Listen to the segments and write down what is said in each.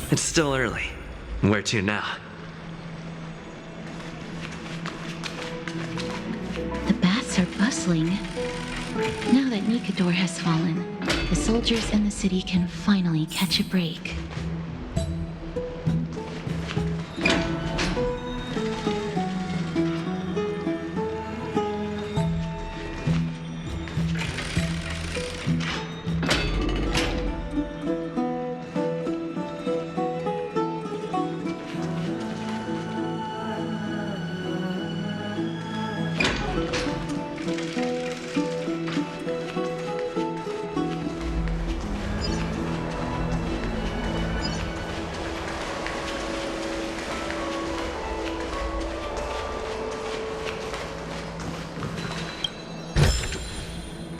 It's still early. Where to now? The baths are bustling. Now that Nikador has fallen, the soldiers in the city can finally catch a break.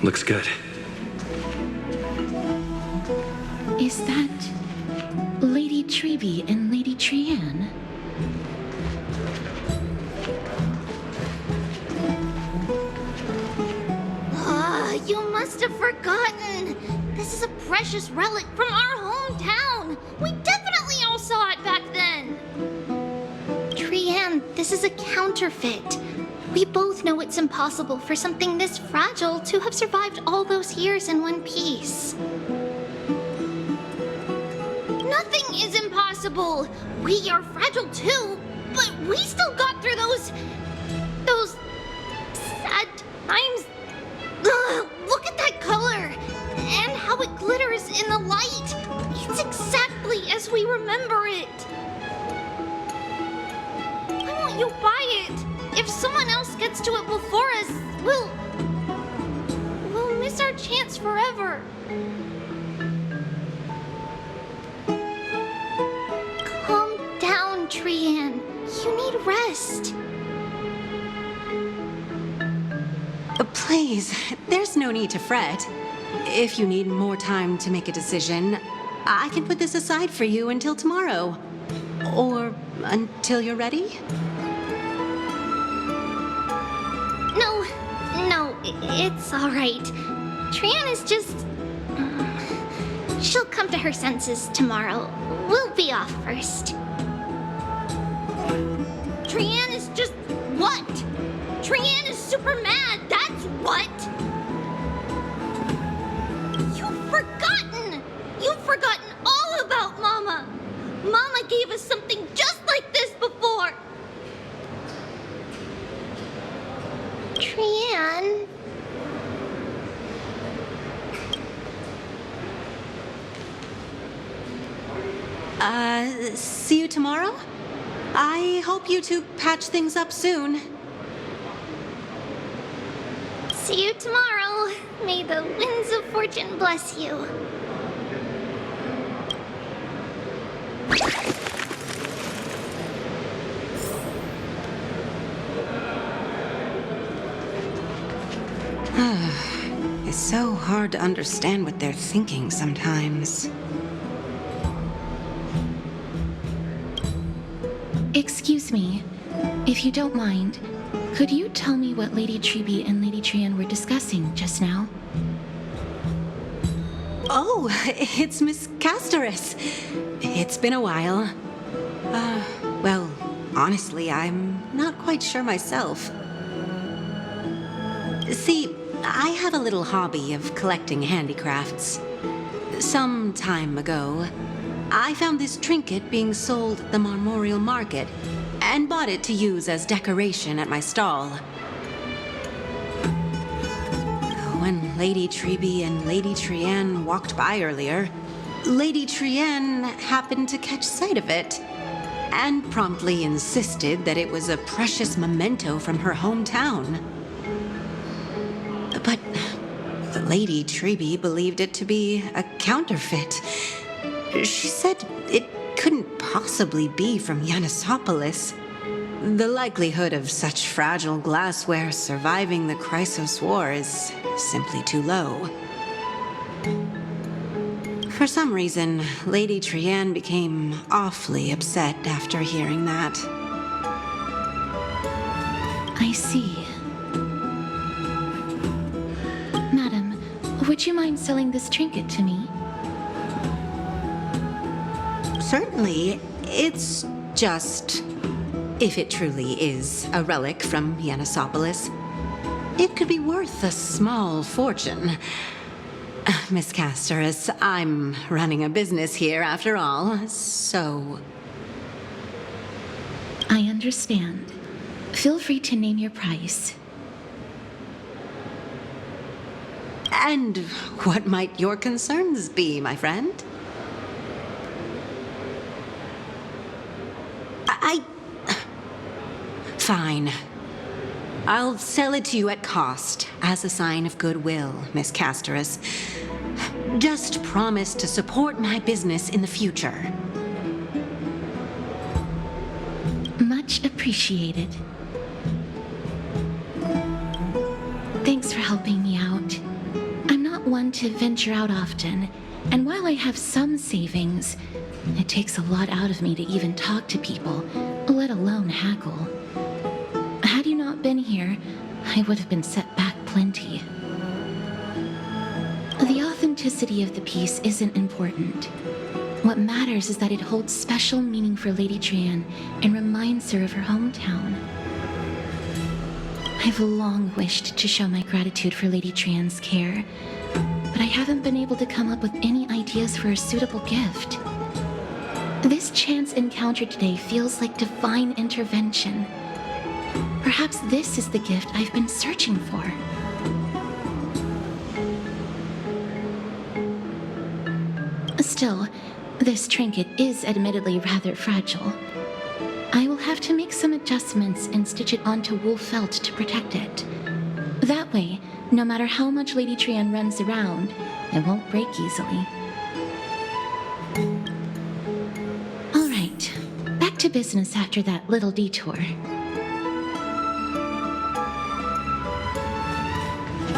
Looks good. Is that Lady Treby and Lady Trianne? You must have forgotten. This is a precious relic from our hometown. We definitely all saw it back then. Trianne, this is a counterfeit. We both know it's impossible for something this fragile to have survived all those years in one piece. Nothing is impossible. We are fragile too, but we still got through those sad times. Ugh, look at that color and how it glitters in the light. It's exactly as we remember it. Why won't you buy it? If someone else gets to it before us, we'll miss our chance forever. Calm down, Trianne. You need rest. Please, there's no need to fret. If you need more time to make a decision, I can put this aside for you until tomorrow. Or until you're ready? No, it's all right. Trianne is just... She'll come to her senses tomorrow. We'll be off first. Trianne is just... what? Trianne is super mad, that's what! You've forgotten all about Mama! Mama gave us something just like this before! Trianne... See you tomorrow? I hope you two patch things up soon. See you tomorrow. May the winds of fortune bless you. It's so hard to understand what they're thinking sometimes. Excuse me, if you don't mind, could you tell me what Lady Treby and Lady Trianne were discussing just now? Oh, it's Miss Castoris. It's been a while. Well, honestly, I'm not quite sure myself. See, I have a little hobby of collecting handicrafts. Some time ago, I found this trinket being sold at the Marmorial Market and bought it to use as decoration at my stall. When Lady Treby and Lady Trianne walked by earlier, Lady Trianne happened to catch sight of it and promptly insisted that it was a precious memento from her hometown. But Lady Treby believed it to be a counterfeit. She said it couldn't possibly be from Yanissopolis. The likelihood of such fragile glassware surviving the Chrysos War is simply too low. For some reason, Lady Trianne became awfully upset after hearing that. I see. Madam, would you mind selling this trinket to me? certainly. It's just, if it truly is a relic from Yanisopolis, it could be worth a small fortune. Miss Casterus, I'm running a business here after all, so... I understand. Feel free to name your price. And what might your concerns be, my friend? Fine. I'll sell it to you at cost, as a sign of goodwill, Miss Casterus. Just promise to support my business in the future. Much appreciated. Thanks for helping me out. I'm not one to venture out often, and while I have some savings, it takes a lot out of me to even talk to people, let alone haggle. Had you not been here, I would have been set back plenty. The authenticity of the piece isn't important. What matters is that it holds special meaning for Lady Trian and reminds her of her hometown. I've long wished to show my gratitude for Lady Trian's care, but I haven't been able to come up with any ideas for a suitable gift. This chance encounter today feels like divine intervention. Perhaps this is the gift I've been searching for. Still, this trinket is admittedly rather fragile. I will have to make some adjustments and stitch it onto wool felt to protect it. That way, no matter how much Lady Trian runs around, it won't break easily. All right, back to business after that little detour.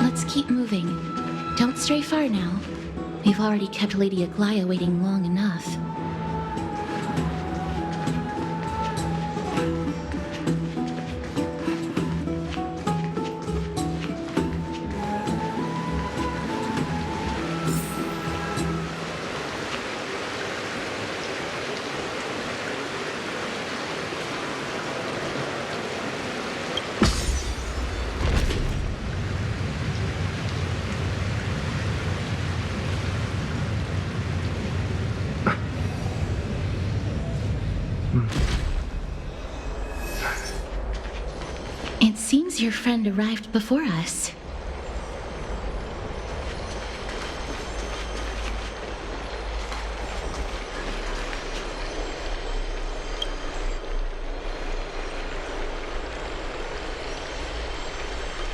Let's keep moving. Don't stray far now. We've already kept Lady Aglaia waiting long enough. It seems your friend arrived before us.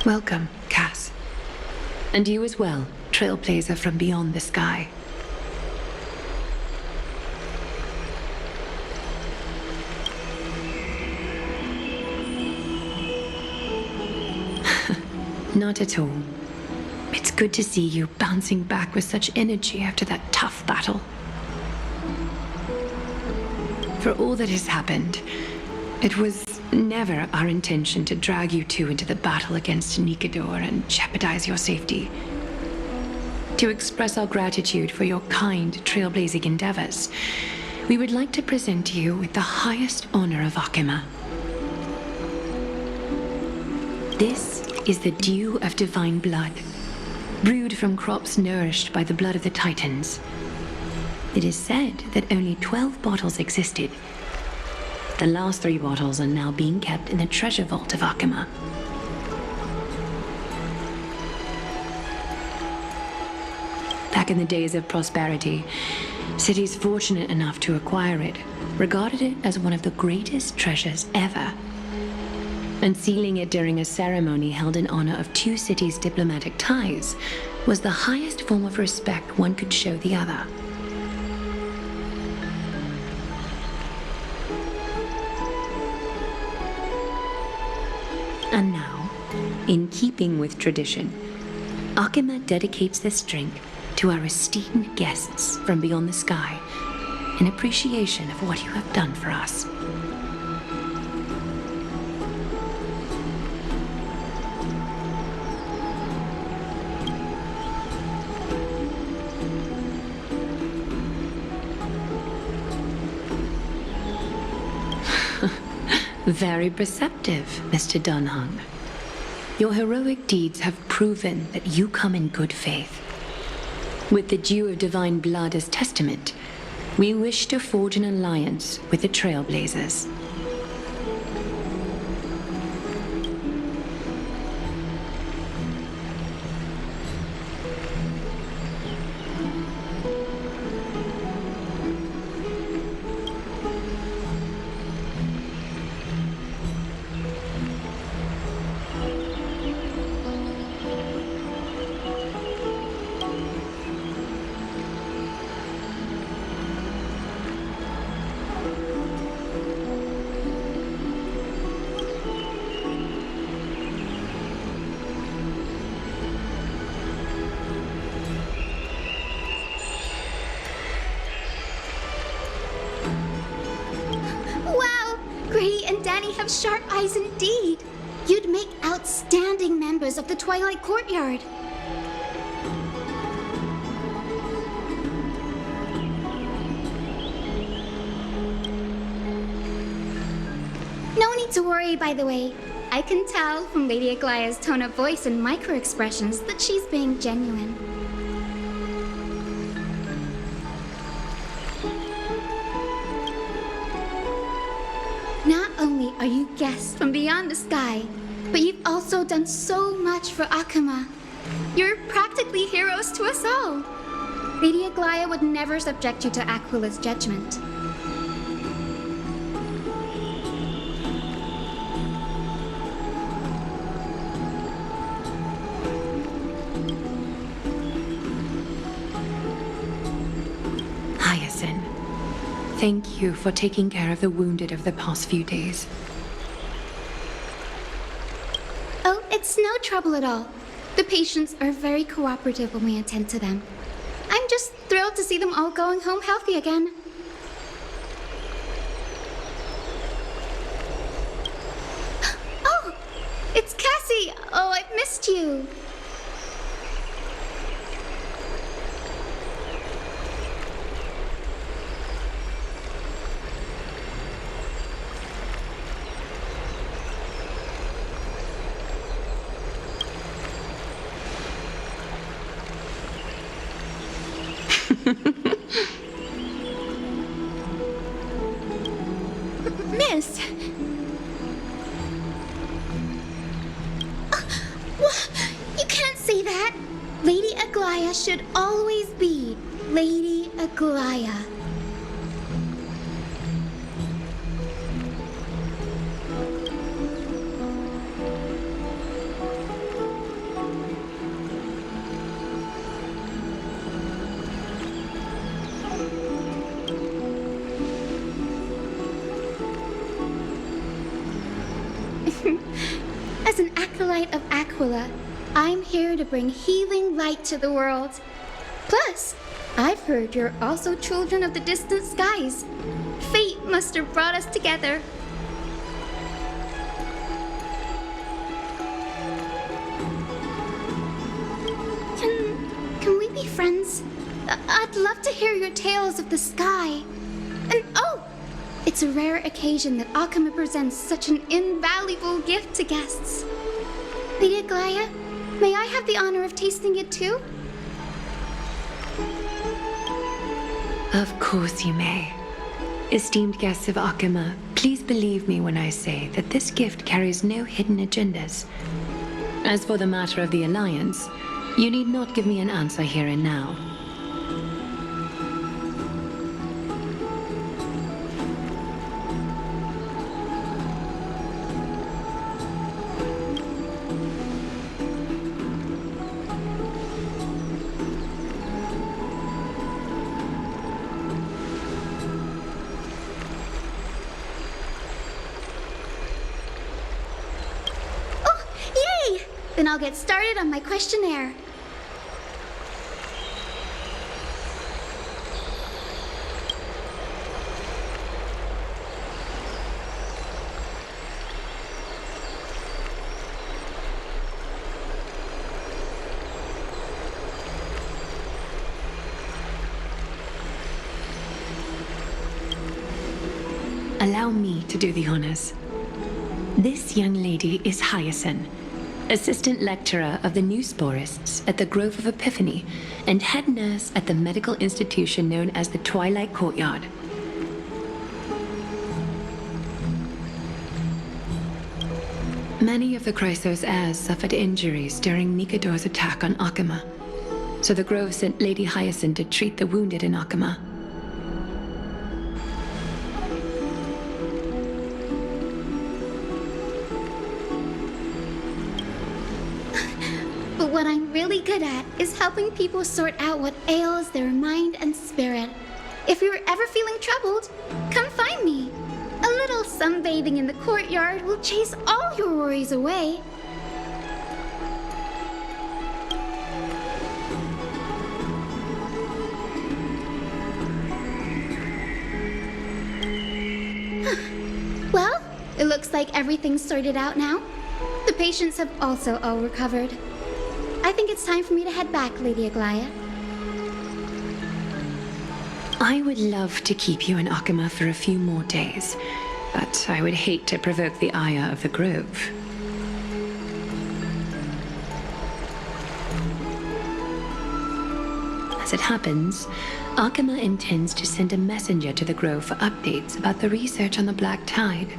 Welcome, Cass. And you as well, trailblazer from beyond the sky. Not at all. It's good to see you bouncing back with such energy after that tough battle. For all that has happened, it was never our intention to drag you two into the battle against Nikador and jeopardize your safety. To express our gratitude for your kind trailblazing endeavors, we would like to present you with the highest honor of Akima. This is the dew of divine blood, brewed from crops nourished by the blood of the Titans. It is said that only 12 bottles existed. The last 3 bottles are now being kept in the treasure vault of Akima. Back in the days of prosperity, cities fortunate enough to acquire it regarded it as one of the greatest treasures ever. And sealing it during a ceremony held in honor of 2 cities' diplomatic ties was the highest form of respect one could show the other. And now, in keeping with tradition, Akima dedicates this drink to our esteemed guests from beyond the sky in appreciation of what you have done for us. Very perceptive, Mr. Dunhung. Your heroic deeds have proven that you come in good faith. With the dew of divine blood as testament, we wish to forge an alliance with the Trailblazers. Wow! Grady and Danny have sharp eyes indeed. You'd make outstanding members of the Twilight Courtyard. No need to worry, by the way. I can tell from Lady Aglaya's tone of voice and micro-expressions that she's being genuine. Not only are you guests from beyond the sky, but you've also done so much for Akuma. You're practically heroes to us all. Lady Aglaya would never subject you to Aquila's judgment. Hyacinth, thank you for taking care of the wounded of the past few days. Oh, it's no trouble at all. The patients are very cooperative when we attend to them. I'm just thrilled to see them all going home healthy again. Oh, it's Cassie! Oh, I've missed you. Miss! You can't say that! Lady Aglaya should always be Lady Aglaya. As an acolyte of Aquila, I'm here to bring healing light to the world. Plus, I've heard you're also children of the distant skies. Fate must have brought us together. Can we be friends? I'd love to hear your tales of the sky. And oh! It's a rare occasion that Akuma presents such an invaluable gift to guests. Lady Aglaya, may I have the honor of tasting it too? Of course you may. Esteemed guests of Akuma, please believe me when I say that this gift carries no hidden agendas. As for the matter of the alliance, you need not give me an answer here and now. Then I'll get started on my questionnaire. Allow me to do the honors. This young lady is Hyacinth, assistant lecturer of the new sporists at the Grove of Epiphany and head nurse at the medical institution known as the Twilight Courtyard. Many of the Chrysos heirs suffered injuries during Nikador's attack on Akama, so the Grove sent Lady Hyacinth to treat the wounded in Akama. But what I'm really good at is helping people sort out what ails their mind and spirit. If you're ever feeling troubled, come find me. A little sunbathing in the courtyard will chase all your worries away. Well, it looks like everything's sorted out now. The patients have also all recovered. I think it's time for me to head back, Lady Aglaia. I would love to keep you in Akama for a few more days, but I would hate to provoke the ire of the Grove. As it happens, Akama intends to send a messenger to the Grove for updates about the research on the Black Tide.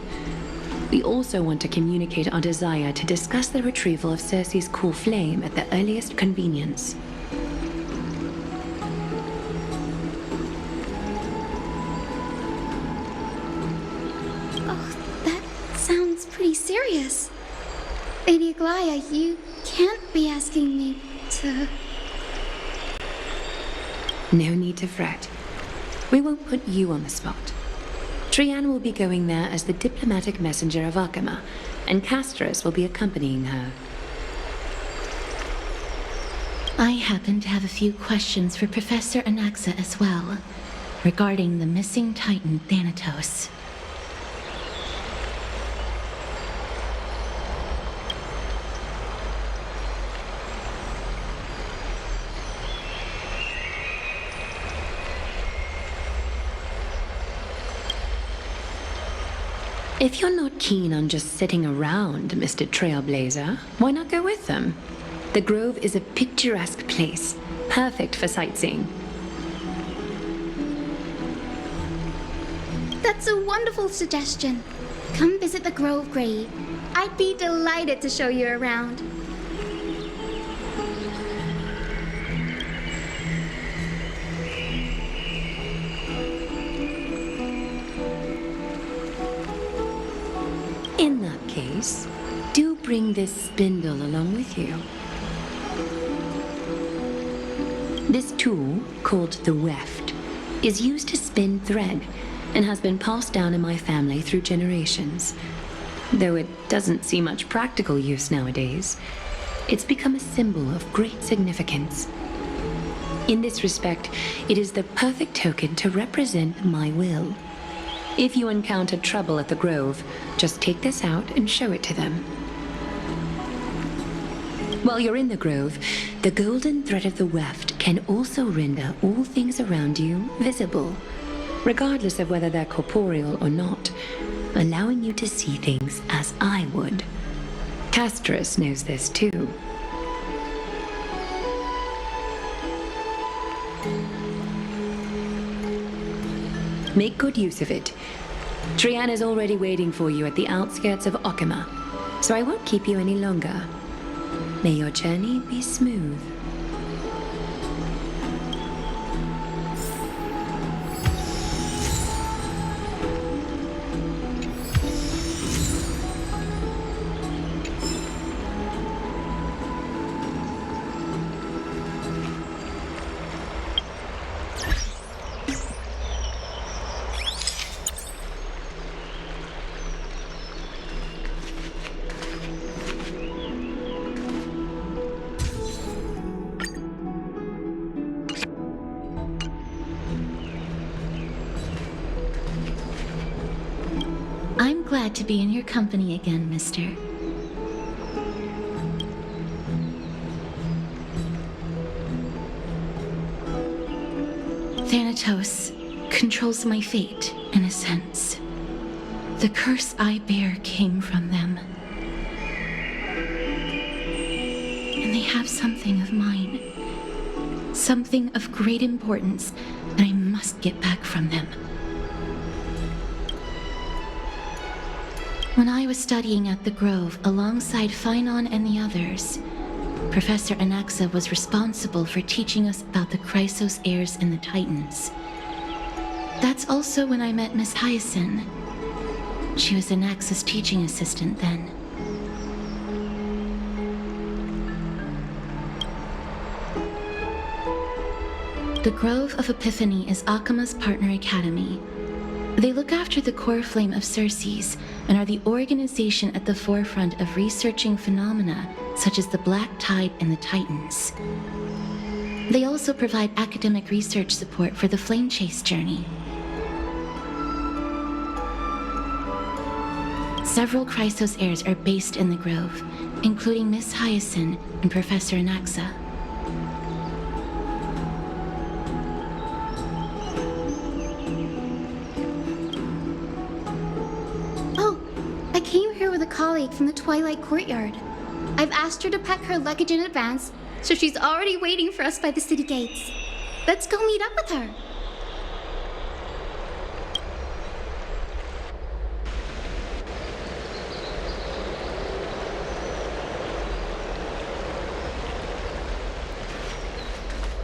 We also want to communicate our desire to discuss the retrieval of Circe's cool flame at the earliest convenience. Oh, that sounds pretty serious. Lady Aglaia, you can't be asking me to... No need to fret. We won't put you on the spot. Trianne will be going there as the diplomatic messenger of Akama, and Castris will be accompanying her. I happen to have a few questions for Professor Anaxa as well, regarding the missing Titan Thanatos. If you're not keen on just sitting around, Mr. Trailblazer, why not go with them? The Grove is a picturesque place, perfect for sightseeing. That's a wonderful suggestion. Come visit the Grove Grave. I'd be delighted to show you around. In that case, do bring this spindle along with you. This tool, called the weft, is used to spin thread and has been passed down in my family through generations. Though it doesn't see much practical use nowadays, it's become a symbol of great significance. In this respect, it is the perfect token to represent my will. If you encounter trouble at the Grove, just take this out and show it to them. While you're in the Grove, the golden thread of the weft can also render all things around you visible, regardless of whether they're corporeal or not, allowing you to see things as I would. Castris knows this too. Make good use of it. Trianne is already waiting for you at the outskirts of Akama, so I won't keep you any longer. May your journey be smooth. I'm glad to be in your company again, mister. Thanatos controls my fate, in a sense. The curse I bear came from them. And they have something of mine. Something of great importance that I must get back from them. When I was studying at the Grove alongside Phynon and the others, Professor Anaxa was responsible for teaching us about the Chrysos heirs and the Titans. That's also when I met Miss Hyacinth. She was Anaxa's teaching assistant then. The Grove of Epiphany is Akima's partner academy. They look after the core flame of Circes and are the organization at the forefront of researching phenomena such as the Black Tide and the Titans. They also provide academic research support for the Flame Chase journey. Several Chrysos heirs are based in the Grove, including Miss Hyacinth and Professor Anaxa. I came here with a colleague from the Twilight Courtyard. I've asked her to pack her luggage in advance, so she's already waiting for us by the city gates. Let's go meet up with her.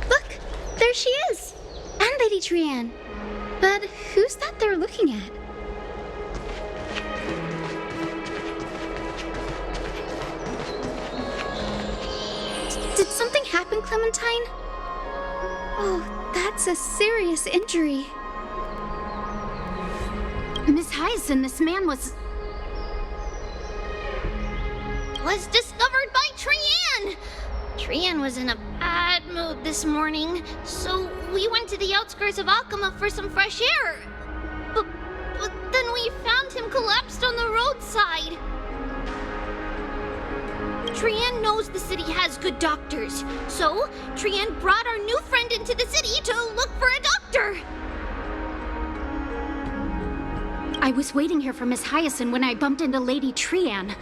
Look, there she is, and Lady Trianne. But who's that they're looking at? Did something happen, Clementine? Oh, that's a serious injury. Miss Hyacinth, this man was discovered by Trianne! Trianne was in a bad mood this morning, so we went to the outskirts of Akima for some fresh air. But then we found him collapsed on the roadside. Trianne knows the city has good doctors, so Trianne brought our new friend into the city to look for a doctor. I was waiting here for Miss Hyacinth when I bumped into Lady Trianne.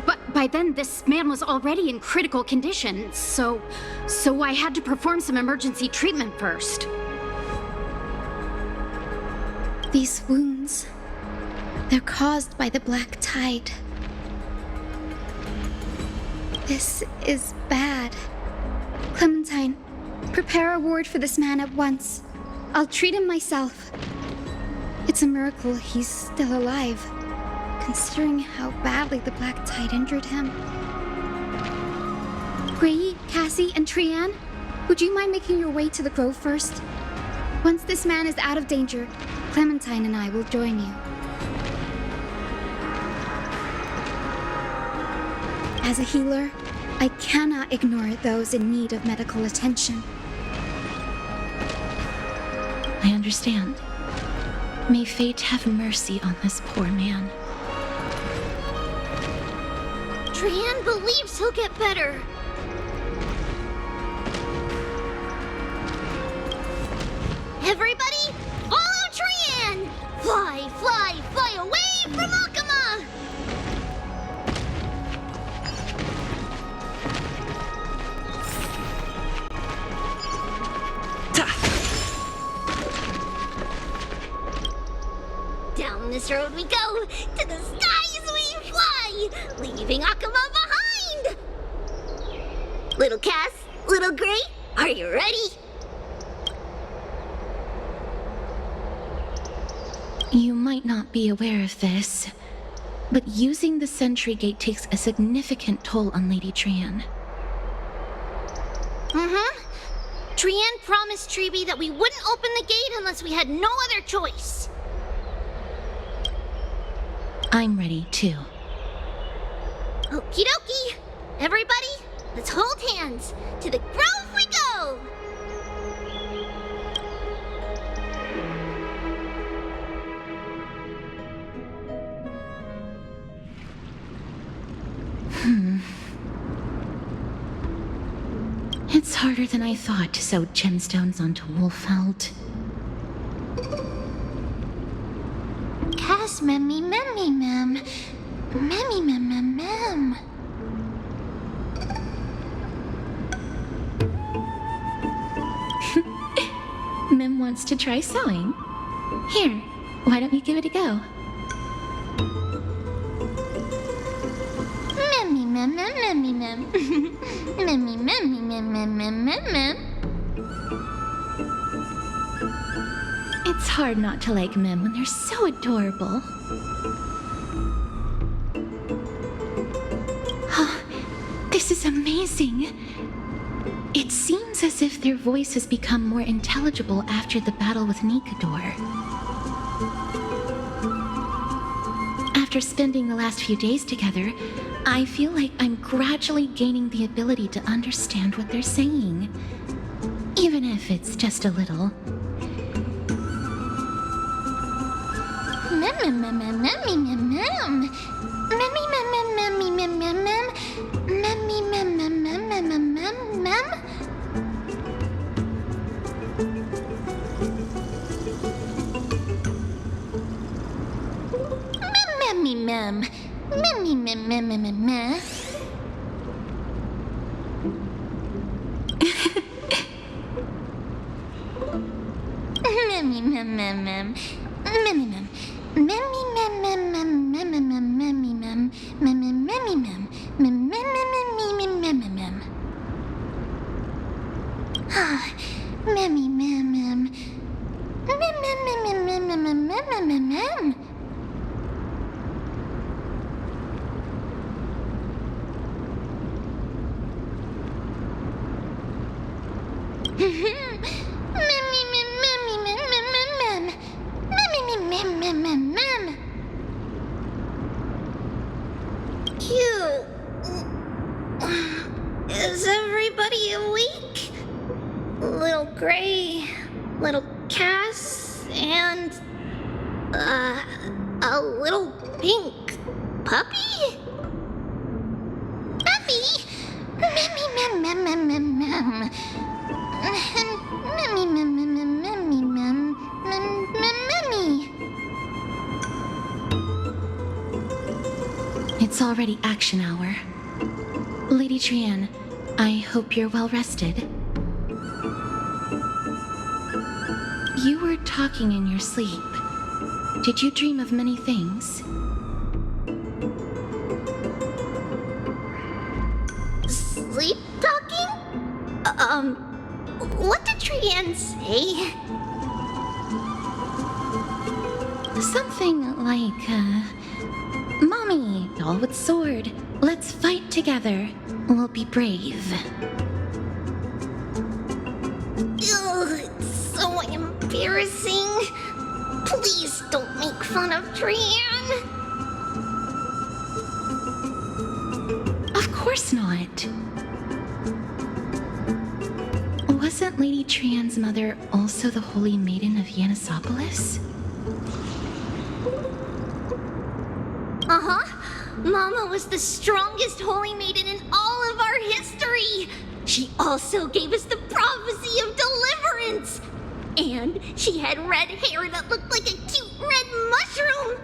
But by then, this man was already in critical condition, so I had to perform some emergency treatment first. These wounds, they're caused by the Black Tide. This is bad. Clementine, prepare a ward for this man at once. I'll treat him myself. It's a miracle he's still alive, considering how badly the Black Tide injured him. Gray, Cassie, and Trianne, would you mind making your way to the Grove first? Once this man is out of danger, Clementine and I will join you. As a healer, I cannot ignore those in need of medical attention. I understand. May fate have mercy on this poor man. Trianne believes he'll get better. Everybody, follow Trianne! Fly, fly, fly away from Akima! Down this road we go, to the skies we fly, leaving Akima behind! Little Cass, little Gray, are you ready? You might not be aware of this, but using the sentry gate takes a significant toll on Lady Trianne. Trianne promised Treeby that we wouldn't open the gate unless we had no other choice. I'm ready, too. Okie dokie! Everybody, let's hold hands. To the Grove we go! It's harder than I thought to sew gemstones onto Wolfeld. Cass Yes, Memmy, Memmy, Mem. Memmy, Mem, Mem, Mem. Mem wants to try sewing. Here, why don't you give it a go? Memmy, Mem, Mem, Memmy, Mem. Memmy, Memmy, Mem, Mem, Mem, Mem, Mem. It's hard not to like Mem when they're so adorable. This is amazing. It seems as if their voice has become more intelligible after the battle with Nikador. After spending the last few days together, I feel like I'm gradually gaining the ability to understand what they're saying, even if it's just a little. Mem, mem, mem, mem, memmy, mem, mem. Memmy, mem, mem, memmy, mem, mem, mem. Memmy, mem, mem, mem, mem, mem, mem, mem. Memmy, mem. Memmy, mem, mem, mem, mem, mem. Memmy, mem, mem, mem. Memmy, mem. Memmy, mem, mem, mem, mem, mem, mem, memmy, mem. Mem, mem, memmy, mem. Mem, mem, mem, mem, mem, mem, mem. Ah, memmy, mem, mem. Mem, mem, mem, mem, mem, mem, mem, mem, mem, mem. Memmy, mem, memmy, mem, mem, mem, mem. Memmy, mem, mem, mem, mem, mem. You. Is everybody awake? Little Gray, little Cass, and a little pink puppy? Puppy? Memmy, mem, mem, mem, mem, mem. Memmy, mem, mem, mem, memmy, mem, mem, mem, memmy. It's already action hour. Lady Trian, I hope you're well rested. You were talking in your sleep. Did you dream of many things? Sleep talking? What did Trian say? Something like, Mommy, doll with sword, let's fight together. We'll be brave. Ugh, it's so embarrassing. Please don't make fun of Trian. Of course not. Wasn't Lady Trian's mother also the Holy Maiden of Yanisopolis? Uh-huh. Mama was the strongest holy maiden in all of our history. She also gave us the prophecy of deliverance. And she had red hair that looked like a cute red mushroom.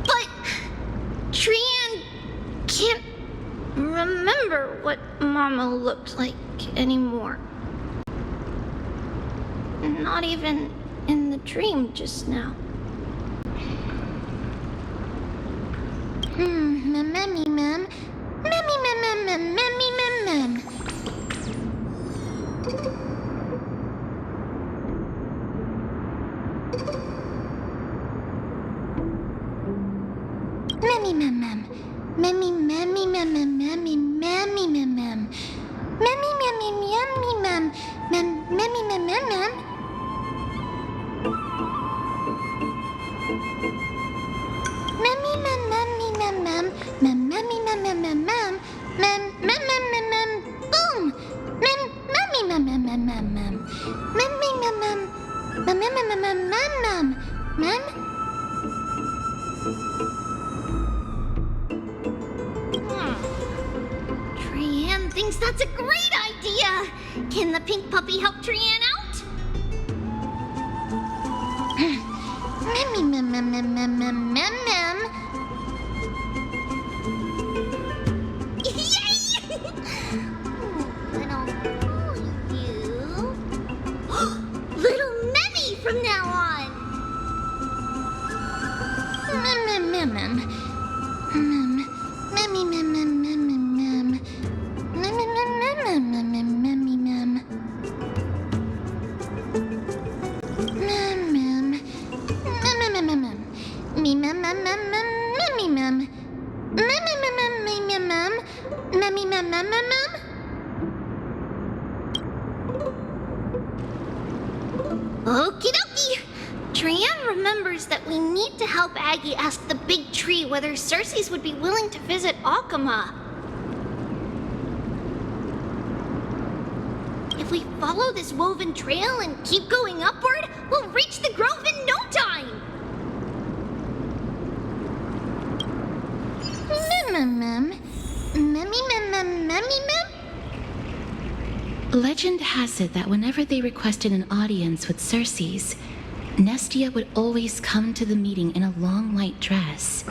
But Trian can't remember what Mama looked like anymore. Not even in the dream just now. Memmy, mem. Memmy, mem, mem, mem, memmy, mem, mem. Memmy, mem, mem. Memmy, memmy, mem, mem, memmy, memmy, mem, mem. Memmy, memmy, memmy, mem. Memmy, mem, mem, mem. Memmy, mem, memmy, mem, mem. Mem, memmy, mem, mem, mem, mem. Mem, mem, mem, mem, mem. Boom! Mem, memmy, mem, mem, mem, mem, mem. Memmy, mem, mem. Mem, mem, mem, mem, mem, mem. Mem. Trian thinks that's a great idea. Can the pink puppy help Trian out? Little Memmy from now on. Okie dokie. Trianne remembers that we need to help Aggie ask the big tree whether Cersei's would be willing to visit Akama. If we follow this woven trail and keep going upward, we'll reach the grove in no time. Legend has it that whenever they requested an audience with Cersei's, Nestia would always come to the meeting in a long white dress.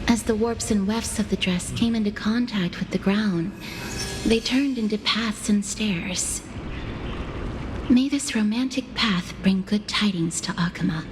As the warps and wefts of the dress came into contact with the ground, they turned into paths and stairs. May this romantic path bring good tidings to Akama.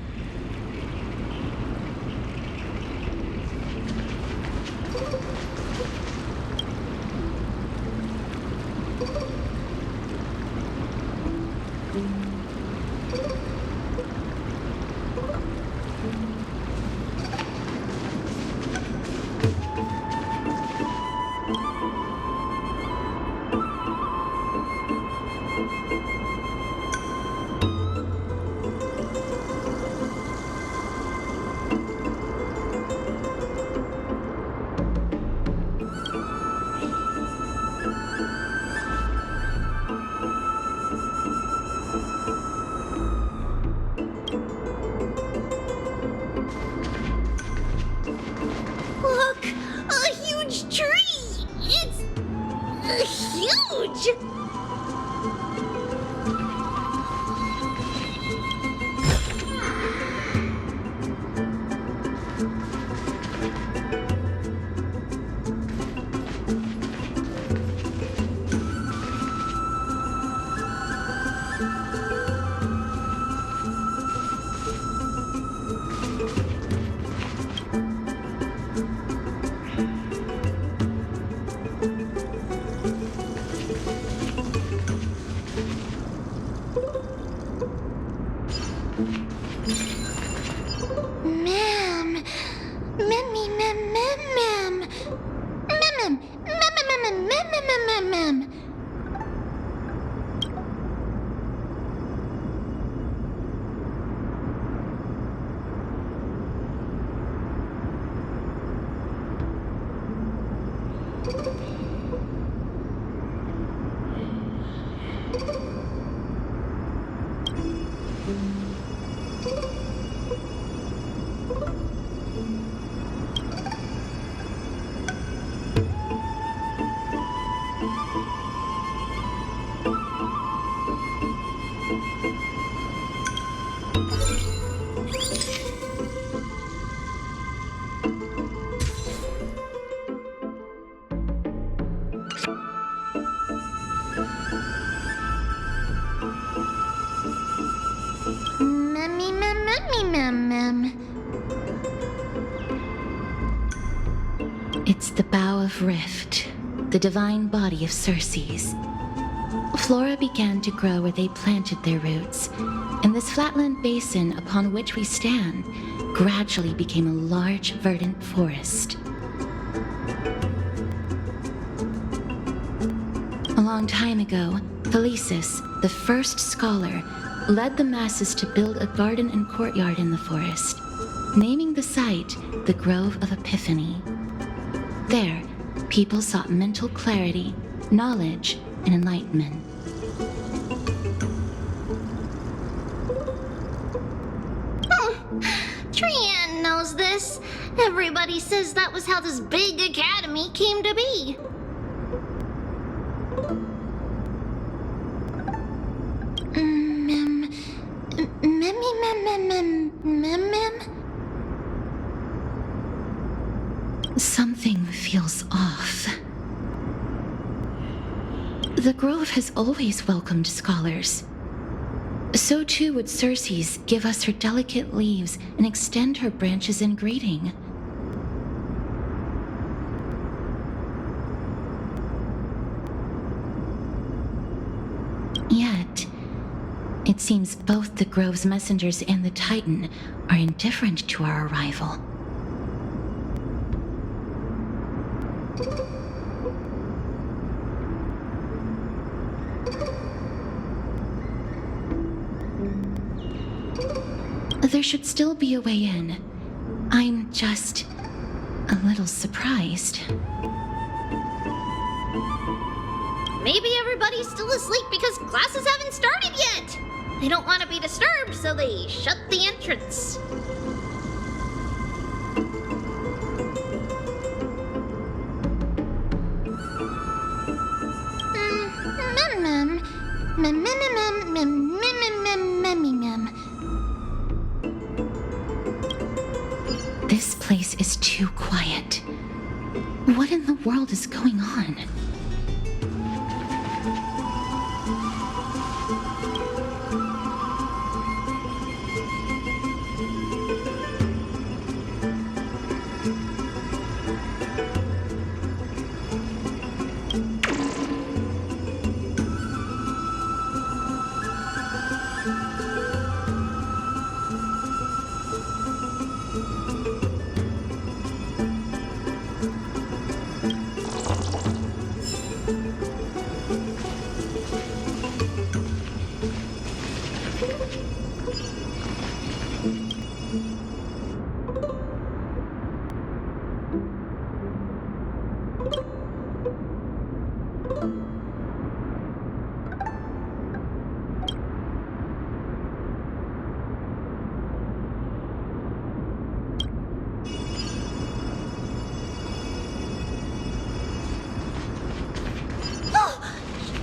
Look, a huge tree! It's huge! It's the Bough of Rift, the divine body of Cersei's. Flora began to grow where they planted their roots, and this flatland basin upon which we stand gradually became a large, verdant forest. A long time ago, Thelesis, the first scholar, led the masses to build a garden and courtyard in the forest, naming the site the Grove of Epiphany. There, people sought mental clarity, knowledge, and enlightenment. Trianne knows this. Everybody says that was how this big academy came to be. Something feels off. The Grove has always welcomed scholars. So too would Circe's give us her delicate leaves and extend her branches in greeting. Yet, it seems both the Grove's messengers and the Titan are indifferent to our arrival. There should still be a way in. I'm just a little surprised. Maybe everybody's still asleep because classes haven't started yet. They don't want to be disturbed, so they shut the entrance. This place is too quiet. What in the world is going on?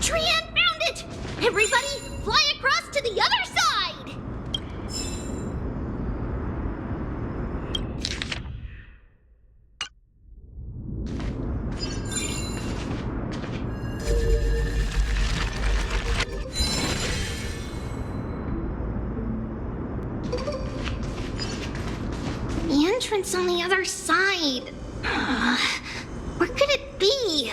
Trian found it! Everybody, fly across to the other side! The entrance on the other side. Where could it be?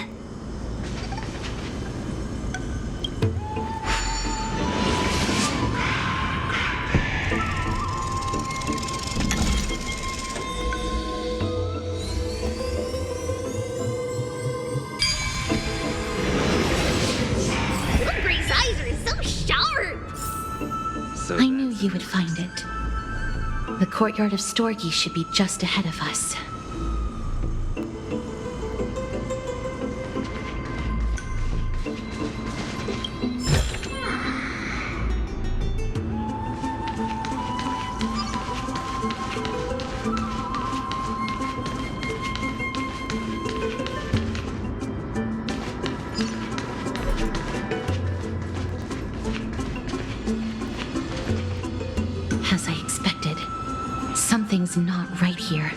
Grace's eyes are so sharp! So I knew you would find it. The courtyard of Storgi should be just ahead of us. As I expected, something's not right here.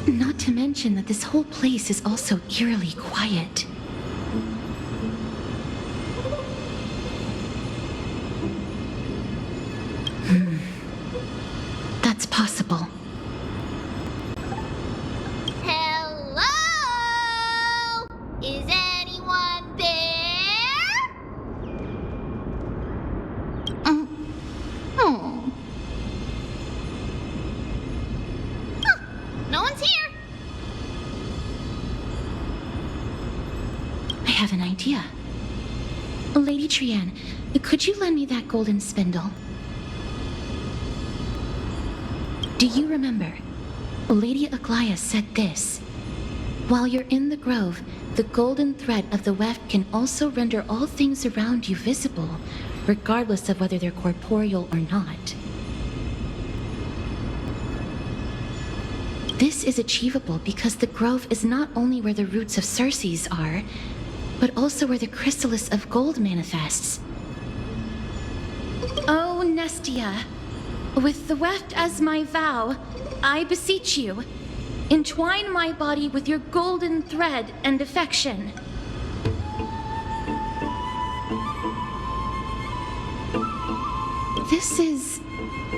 Not to mention that this whole place is also eerily quiet. That's possible. Hello? Is anyone there? No one's here. I have an idea. Lady Trian, could you lend me that golden spindle? Do you remember? Lady Aglaia said this. While you're in the grove, the golden thread of the weft can also render all things around you visible, regardless of whether they're corporeal or not. This is achievable because the grove is not only where the roots of Circe's are, but also where the chrysalis of gold manifests. Oh, Nestia, with the weft as my vow, I beseech you, entwine my body with your golden thread and affection. This is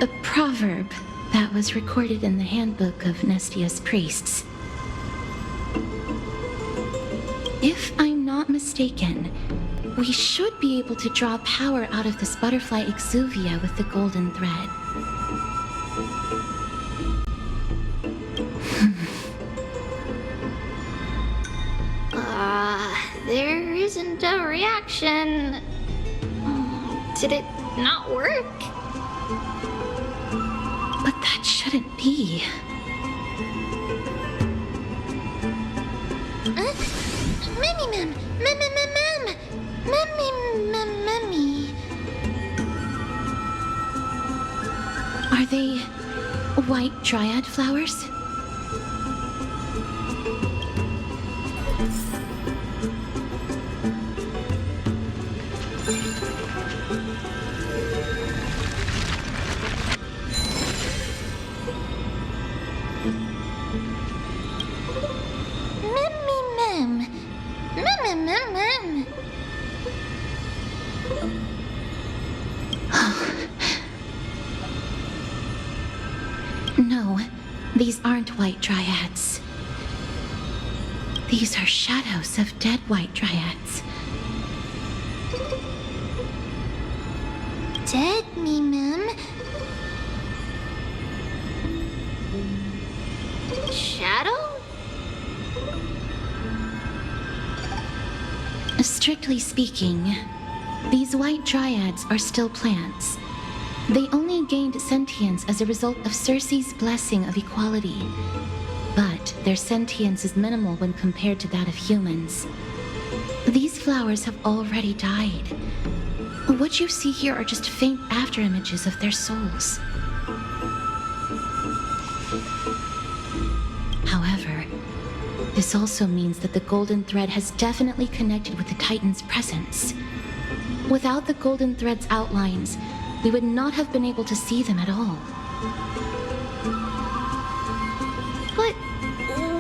a proverb that was recorded in the handbook of Nestia's priests. If I'm not mistaken, we should be able to draw power out of this butterfly exuvia with the golden thread. There isn't a reaction. Did it not work? But that shouldn't be. Memmy. Are they white dryad flowers? No, these aren't white dryads. These are shadows of dead white dryads. Dead me, ma'am. Shadow? Strictly speaking, these white dryads are still plants. They only gained sentience as a result of Circe's blessing of equality. But their sentience is minimal when compared to that of humans. These flowers have already died. What you see here are just faint afterimages of their souls. However, this also means that the golden thread has definitely connected with the Titan's presence. Without the golden thread's outlines, we would not have been able to see them at all. But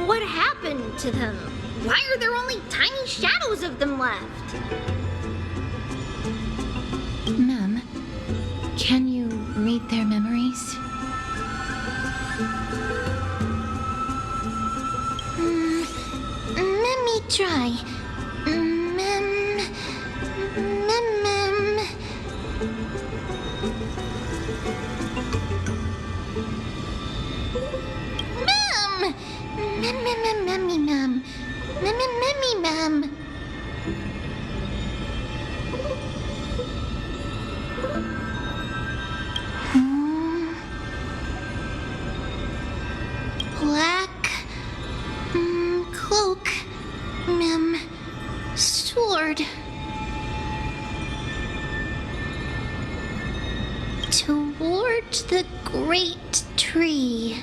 what happened to them? Why are there only tiny shadows of them left? Ma'am, can you read their memories? Let me try. Ma'am. Black cloak, ma'am. Sword. Toward the great tree.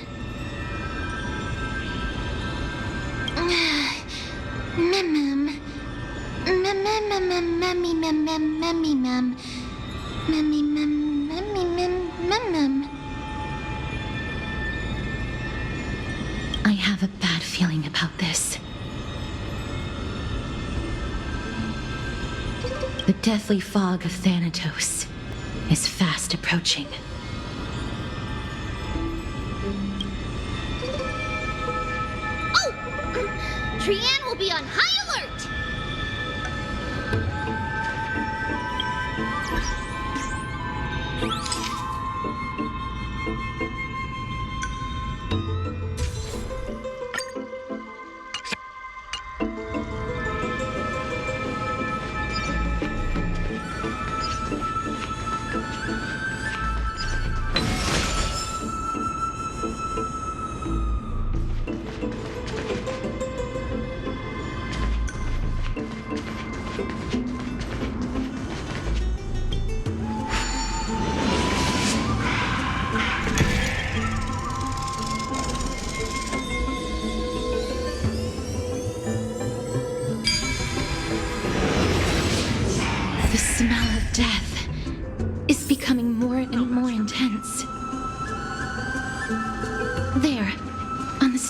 I have a bad feeling about this. The deathly fog of Thanatos is fast approaching. Oh! Trianne will be on high alert!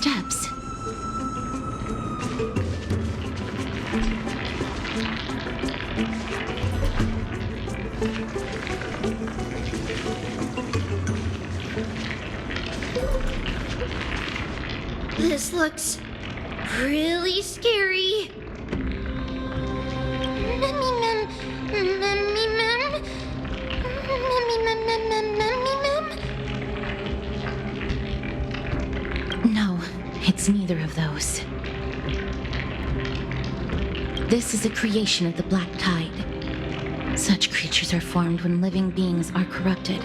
steps. This looks really scary. No, it's neither of those. This is a creation of the Black Tide. Such creatures are formed when living beings are corrupted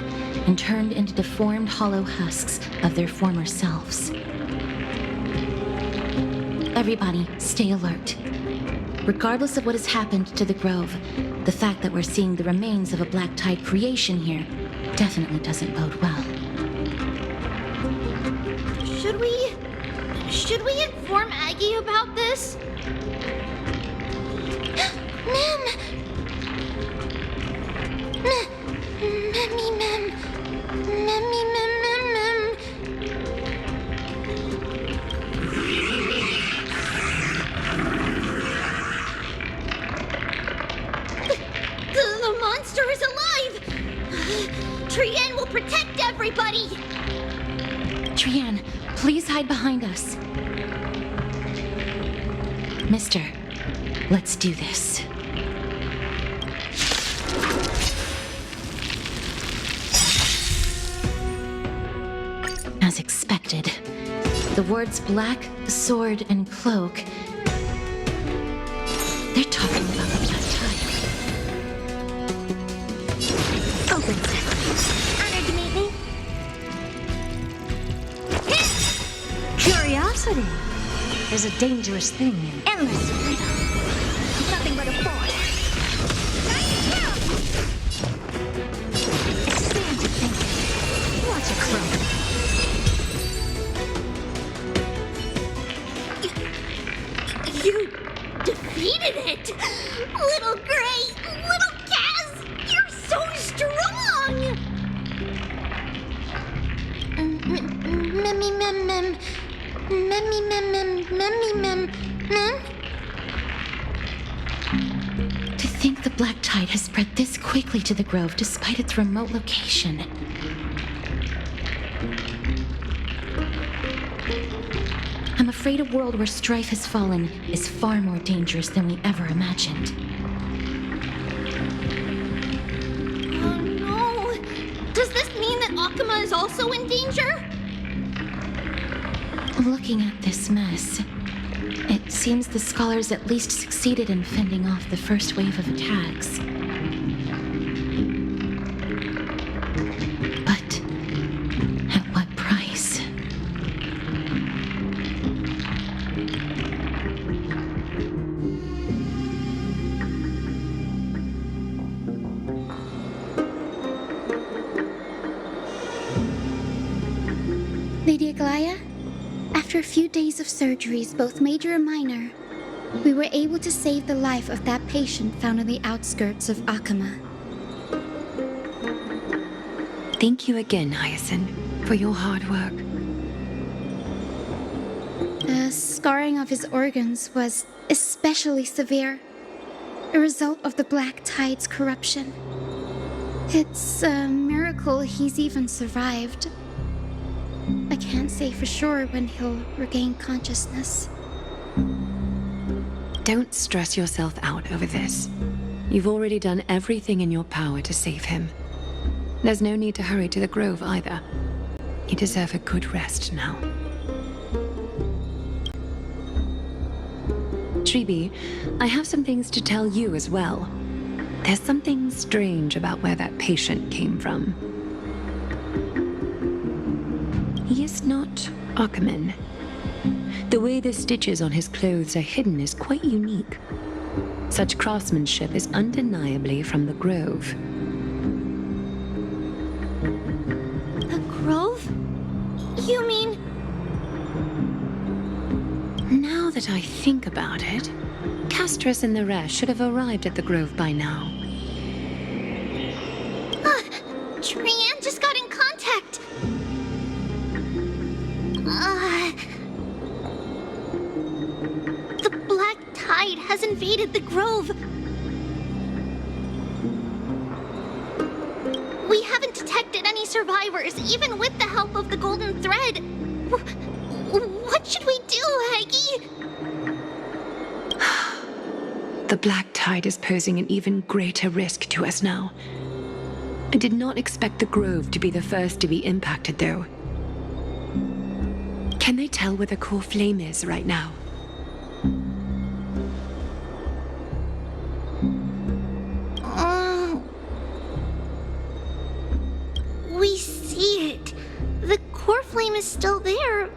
and turned into deformed hollow husks of their former selves. Everybody, stay alert. Regardless of what has happened to the Grove, the fact that we're seeing the remains of a Black Tide creation here definitely doesn't bode well. Should we inform Aggie about this? Mem! The monster is alive! Trienne will protect everybody! Trienne, please hide behind us. Mister, let's do this. As expected, the words black, sword, and cloak. They're talking about the Black Tide. Open sesame. Honored to meet me. Curiosity is a dangerous thing in Endless freedom. Nothing but a force. Expansive thinking. Watch it grow. You defeated it! Little Gray! Little Kaz! You're so strong! To think the Black Tide has spread this quickly to the Grove despite its remote location. I'm afraid a world where strife has fallen is far more dangerous than we ever imagined. Oh no! Does this mean that Akuma is also in danger? Looking at this mess, it seems the scholars at least succeeded in fending off the first wave of attacks. But at what price? Lady Aglaya, after a few days of surgeries, both major and minor, we were able to save the life of that patient found on the outskirts of Akuma. Thank you again, Hyacinth, for your hard work. The scarring of his organs was especially severe, a result of the Black Tide's corruption. It's a miracle he's even survived. I can't say for sure when he'll regain consciousness. Don't stress yourself out over this. You've already done everything in your power to save him. There's no need to hurry to the Grove either. You deserve a good rest now. Tribi, I have some things to tell you as well. There's something strange about where that patient came from. He is not Akuman. The way the stitches on his clothes are hidden is quite unique. Such craftsmanship is undeniably from the Grove. The Grove? You mean... Now that I think about it, Castris and the rest should have arrived at the Grove by now. Trienne just got in contact. tide has invaded the grove. We haven't detected any survivors, even with the help of the golden thread. What should we do, Aggie? The black tide is posing an even greater risk to us now. I did not expect the grove to be the first to be impacted, though. Can they tell where the core flame is right now? We see it. The core flame is still there,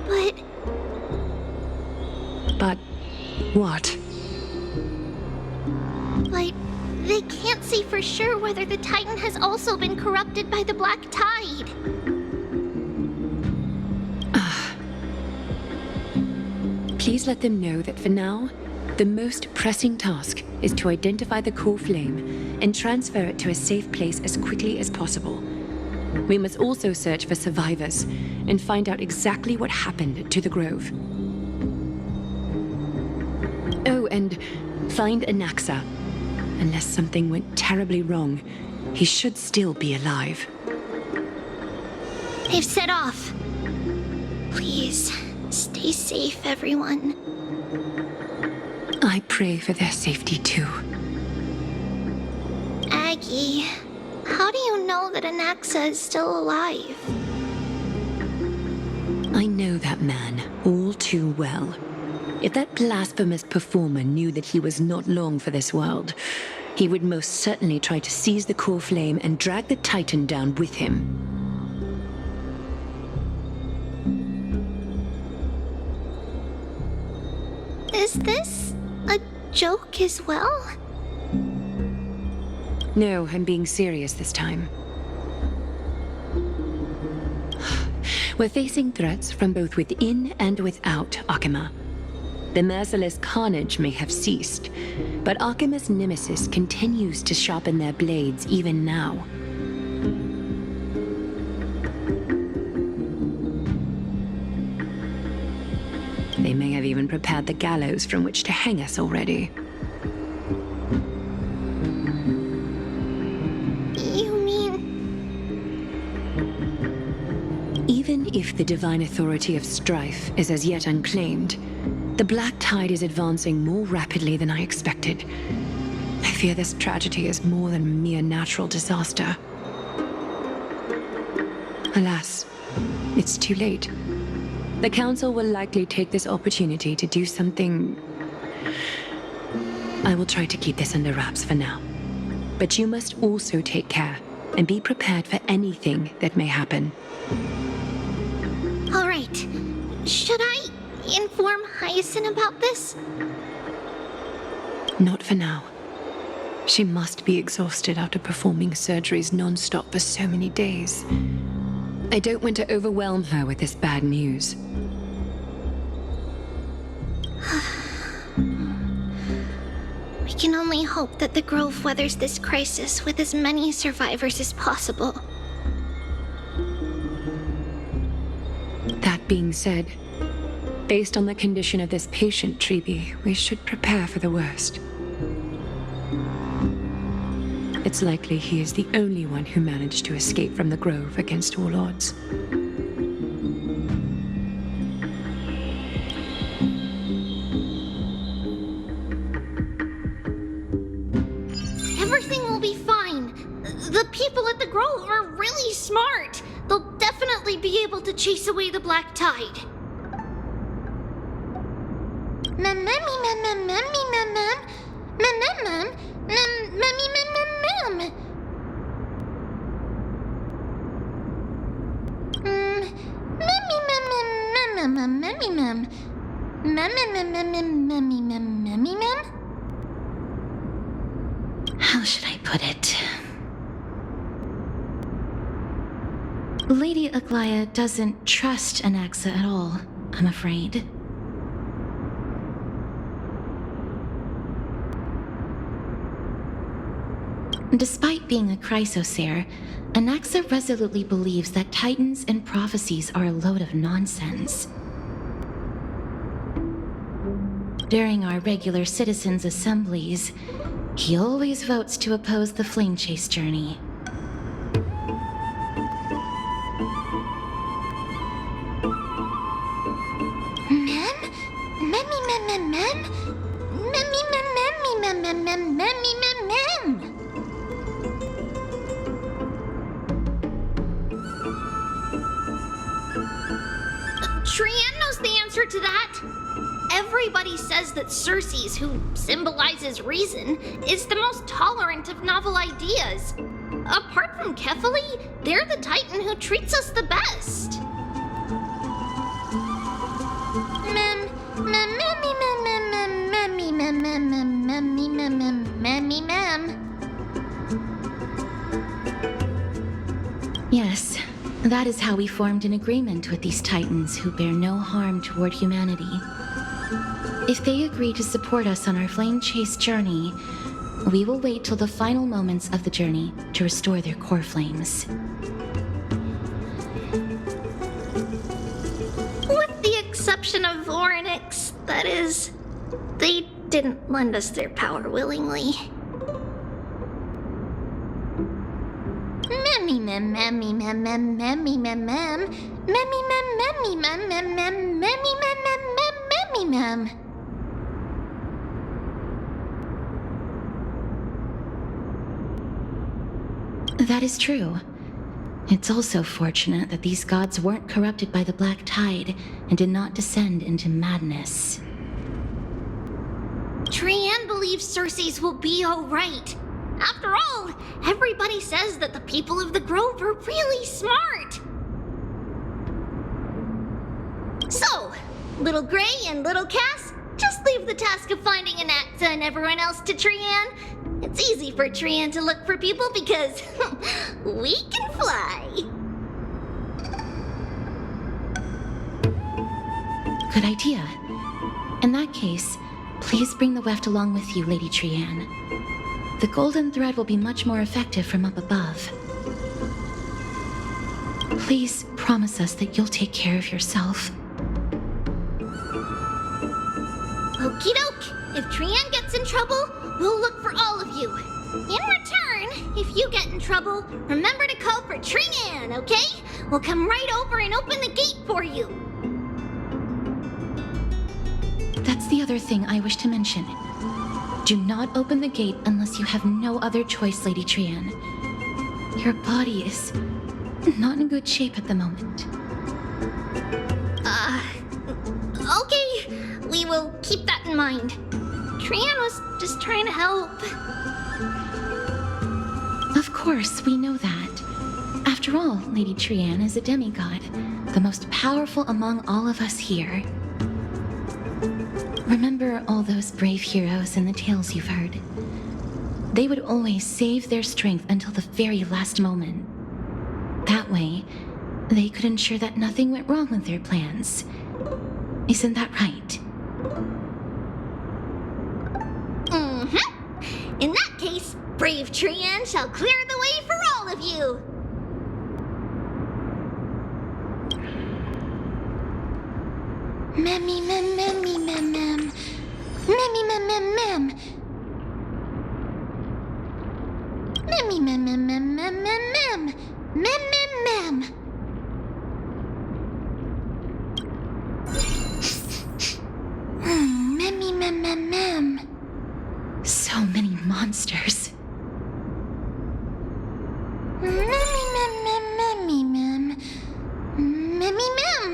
but... But what? But they can't say for sure whether the Titan has also been corrupted by the black tide. Please let them know that for now, the most pressing task is to identify the core flame and transfer it to a safe place as quickly as possible. We must also search for survivors and find out exactly what happened to the grove. Oh, and find Anaxa. Unless something went terribly wrong, he should still be alive. They've set off. Please, stay safe, everyone. I pray for their safety too. Aggie, how do you know that Anaxa is still alive? I know that man all too well. If that blasphemous performer knew that he was not long for this world, he would most certainly try to seize the core flame and drag the Titan down with him. Is this a joke as well? No, I'm being serious this time. We're facing threats from both within and without Akima. The merciless carnage may have ceased, but Akima's nemesis continues to sharpen their blades even now. They may have even prepared the gallows from which to hang us already. You mean... Even if the divine authority of strife is as yet unclaimed, the black tide is advancing more rapidly than I expected. I fear this tragedy is more than a mere natural disaster. Alas, it's too late. The Council will likely take this opportunity to do something... I will try to keep this under wraps for now. But you must also take care and be prepared for anything that may happen. All right. Should I inform Hyacinth about this? Not for now. She must be exhausted after performing surgeries non-stop for so many days. I don't want to overwhelm her with this bad news. We can only hope that the Grove weathers this crisis with as many survivors as possible. That being said, based on the condition of this patient, Treeby, we should prepare for the worst. It's likely he is the only one who managed to escape from the Grove against all odds. Everything will be fine. The people at the Grove are really smart. They'll definitely be able to chase away the black tide. How should I put it? Lady Aglaya doesn't trust Anaxa at all, I'm afraid. Despite being a chrysosaur, Anaxa resolutely believes that titans and prophecies are a load of nonsense. During our regular citizens' assemblies, he always votes to oppose the flame chase journey. Trian knows the answer to that. Everybody says that Circes, who symbolizes reason, is the most tolerant of novel ideas. Apart from Kefali, they're the Titan who treats us the best. Yes, that is how we formed an agreement with these Titans who bear no harm toward humanity. If they agree to support us on our flame chase journey, we will wait till the final moments of the journey to restore their core flames. With the exception of Orynyx, that is, they didn't lend us their power willingly. That is true. It's also fortunate that these gods weren't corrupted by the Black Tide and did not descend into madness. Trian believes Circes will be alright. After all, everybody says that the people of the Grove are really smart. So, Little Gray and Little Cass, just leave the task of finding Anaxa and everyone else to Trian. It's easy for Trian to look for people because we can fly. Good idea. In that case, please bring the weft along with you, Lady Trian. The golden thread will be much more effective from up above. Please promise us that you'll take care of yourself. Okie doke. If Trian gets in trouble, we'll look for all of you. In return, if you get in trouble, remember to call for Trian, okay? We'll come right over and open the gate for you. That's the other thing I wish to mention. Do not open the gate unless you have no other choice, Lady Trian. Your body is not in good shape at the moment. Okay. We will keep that in mind. Trian was just trying to help. Of course, we know that. After all, Lady Trian is a demigod, the most powerful among all of us here. Remember all those brave heroes in the tales you've heard? They would always save their strength until the very last moment. That way, they could ensure that nothing went wrong with their plans. Isn't that right? In that case, brave Trian shall clear the way for all of you. Memmy mem memmy mem mem. Memmy mem mem mem. Memmy mem mem mem mem mem mem. Mem mem mem. Memmy mem mem mem. So many monsters. Memmy mem mem memmy mem. Memmy mem.